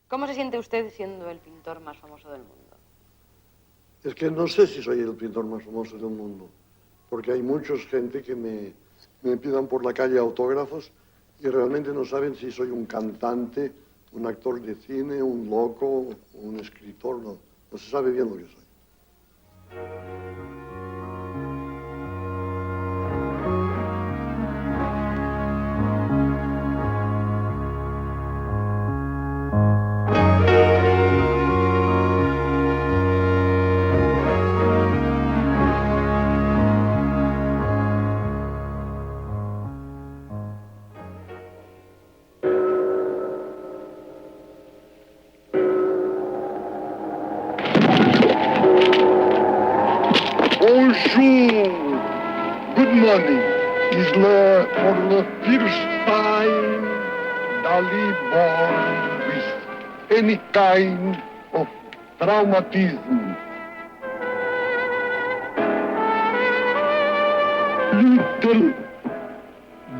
¿Cómo se siente usted siendo el pintor más famoso del mundo? Es que no sé si soy el pintor más famoso del mundo, porque hay mucha gente que me pidan por la calle autógrafos y realmente no saben si soy un cantante, un actor de cine, un loco, un escritor, no se sabe bien lo que soy. Bonjour, good morning. Is for the first time Dali born with any kind of traumatism. Little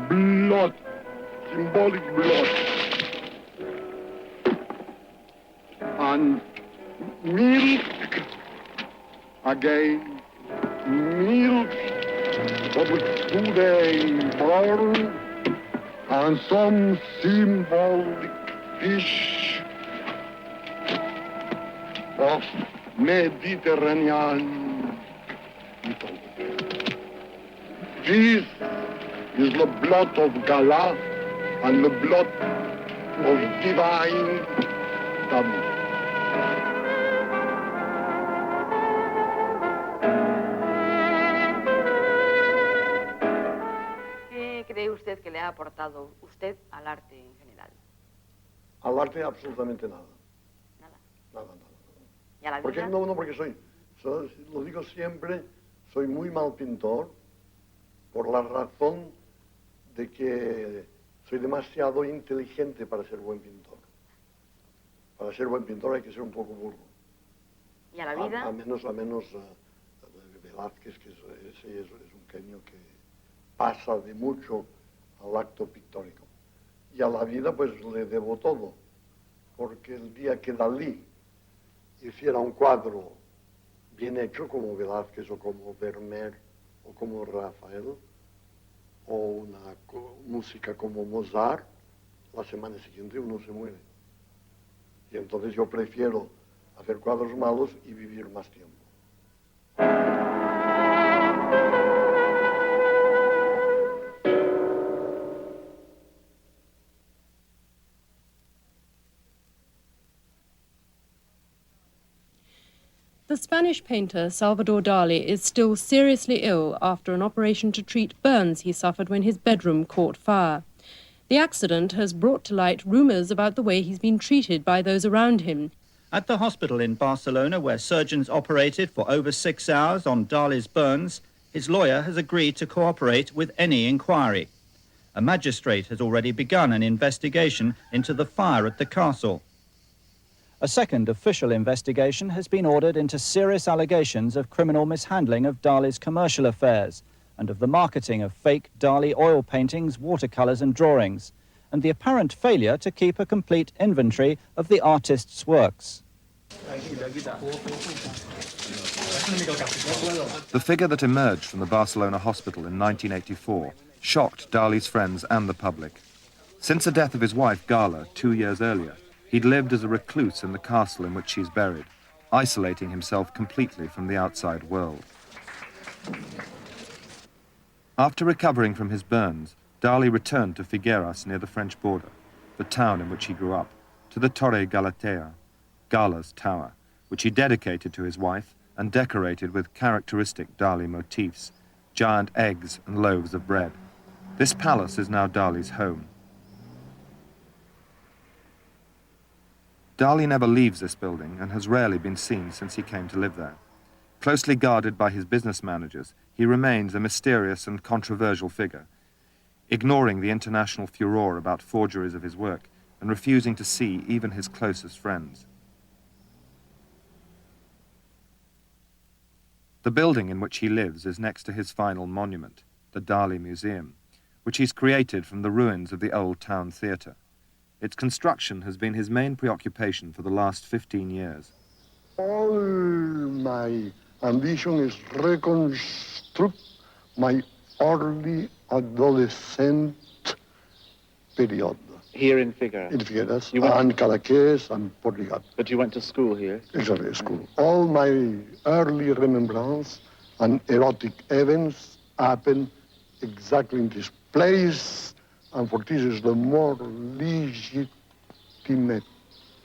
blood, symbolic blood. And milk again. Milk of today born and some symbolic fish of Mediterranean mythology. This is the blood of Gala and the blood of divine Dali. ¿Cree usted que le ha aportado usted al arte en general? Al arte absolutamente nada. Nada. Nada. ¿Y a la vida? Porque, no, porque lo digo siempre, soy muy mal pintor por la razón de que soy demasiado inteligente para ser buen pintor. Para ser buen pintor hay que ser un poco burro. ¿Y a la vida? A menos Velázquez, que es un genio que pasa de mucho al acto pictórico. Y a la vida pues le debo todo, porque el día que Dalí hiciera un cuadro bien hecho como Velázquez o como Vermeer o como Rafael o una música como Mozart, la semana siguiente uno se muere. Y entonces yo prefiero hacer cuadros malos y vivir más tiempo. The Spanish painter Salvador Dali is still seriously ill after an operation to treat burns he suffered when his bedroom caught fire. The accident has brought to light rumours about the way he's been treated by those around him. At the hospital in Barcelona, where surgeons operated for over 6 hours on Dali's burns, his lawyer has agreed to cooperate with any inquiry. A magistrate has already begun an investigation into the fire at the castle. A second official investigation has been ordered into serious allegations of criminal mishandling of Dali's commercial affairs and of the marketing of fake Dali oil paintings, watercolours and drawings, and the apparent failure to keep a complete inventory of the artist's works. The figure that emerged from the Barcelona hospital in 1984 shocked Dali's friends and the public. Since the death of his wife, Gala, 2 years earlier, he'd lived as a recluse in the castle in which she's buried, isolating himself completely from the outside world. After recovering from his burns, Dali returned to Figueras near the French border, the town in which he grew up, to the Torre Galatea, Gala's tower, which he dedicated to his wife and decorated with characteristic Dali motifs, giant eggs and loaves of bread. This palace is now Dali's home. Dali never leaves this building and has rarely been seen since he came to live there. Closely guarded by his business managers, he remains a mysterious and controversial figure, ignoring the international furore about forgeries of his work and refusing to see even his closest friends. The building in which he lives is next to his final monument, the Dali Museum, which he's created from the ruins of the old town theatre. Its construction has been his main preoccupation for the last 15 years. All my ambition is reconstruct my early adolescent period. Here in Figueras? In Figueras, and Cadaqués, and Portugal. But you went to school here? Exactly, school. All my early remembrance and erotic events happen exactly in this place, and for this is the more legitimate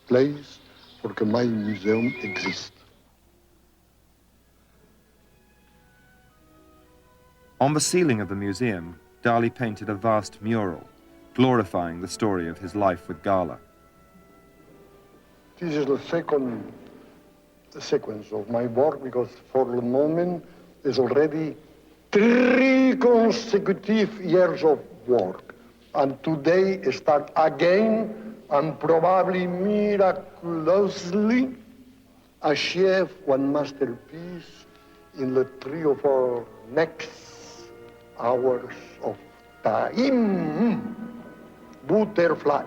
place for my museum exists. On the ceiling of the museum, Dali painted a vast mural, glorifying the story of his life with Gala. This is the second sequence of my work, because for the moment it's already 3 consecutive years of work. And today start again, and probably miraculously achieve one masterpiece in the 3 or 4 next hours of time. Butterfly.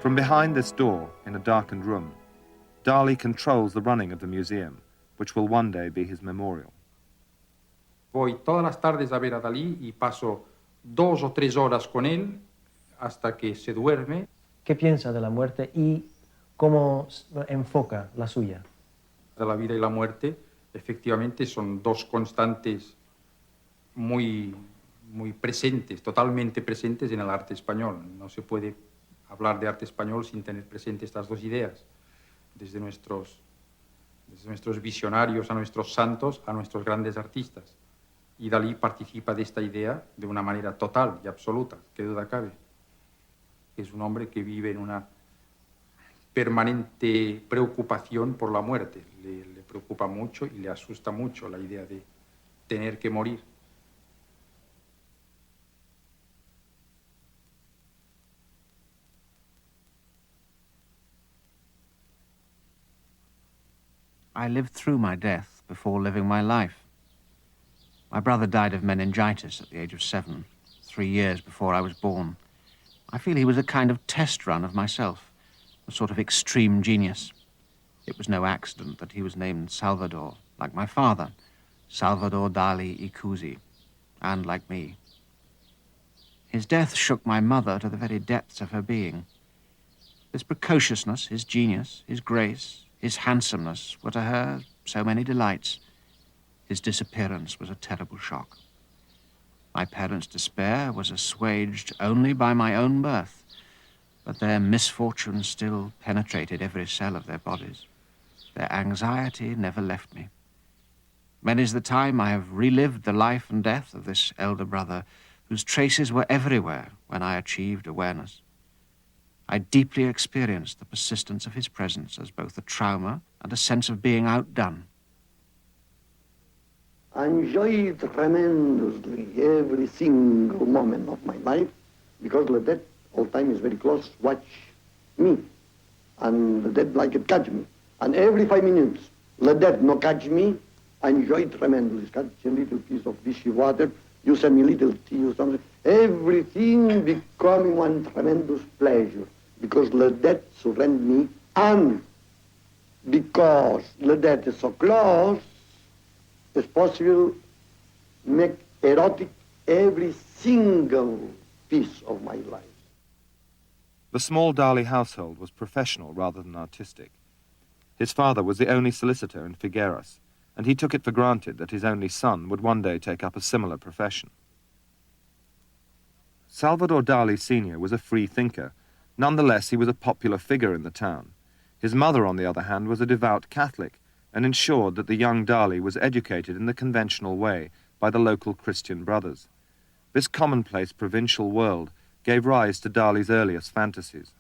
From behind this door, in a darkened room, Dali controls the running of the museum, which will one day be his memorial. Voy todas las tardes a ver a Dalí y paso 2 o 3 horas con él hasta que se duerme. ¿Qué piensa de la muerte y cómo enfoca la suya? La vida y la muerte, efectivamente, son 2 constantes muy presentes, totalmente presentes en el arte español. No se puede hablar de arte español sin tener presente estas 2 ideas, desde nuestros visionarios a nuestros santos, a nuestros grandes artistas. Y Dalí participa de esta idea de una manera total y absoluta, qué duda cabe. Es un hombre que vive en una permanente preocupación por la muerte. Le preocupa mucho y le asusta mucho la idea de tener que morir. I lived through my death before living my life. My brother died of meningitis at the age of 7, 3 years before I was born. I feel he was a kind of test run of myself, a sort of extreme genius. It was no accident that he was named Salvador, like my father, Salvador Dali y Cusi, and like me. His death shook my mother to the very depths of her being. His precociousness, his genius, his grace, his handsomeness were to her so many delights. His disappearance was a terrible shock. My parents' despair was assuaged only by my own birth, but their misfortune still penetrated every cell of their bodies. Their anxiety never left me. Many's the time I have relived the life and death of this elder brother, whose traces were everywhere when I achieved awareness. I deeply experienced the persistence of his presence as both a trauma and a sense of being outdone. I enjoyed tremendously every single moment of my life, because the death all time is very close, watch me, and the death like it catch me. And every 5 minutes, let that no catch me. I enjoy tremendously. Catch a little piece of fishy water, you send me little tea or something. Everything becoming one tremendous pleasure because let that surrender me, and because let that is so close, it's possible make erotic every single piece of my life. The small Dali household was professional rather than artistic. His father was the only solicitor in Figueras, and he took it for granted that his only son would one day take up a similar profession. Salvador Dali Sr. was a free thinker. Nonetheless, he was a popular figure in the town. His mother, on the other hand, was a devout Catholic and ensured that the young Dali was educated in the conventional way by the local Christian brothers. This commonplace provincial world gave rise to Dali's earliest fantasies.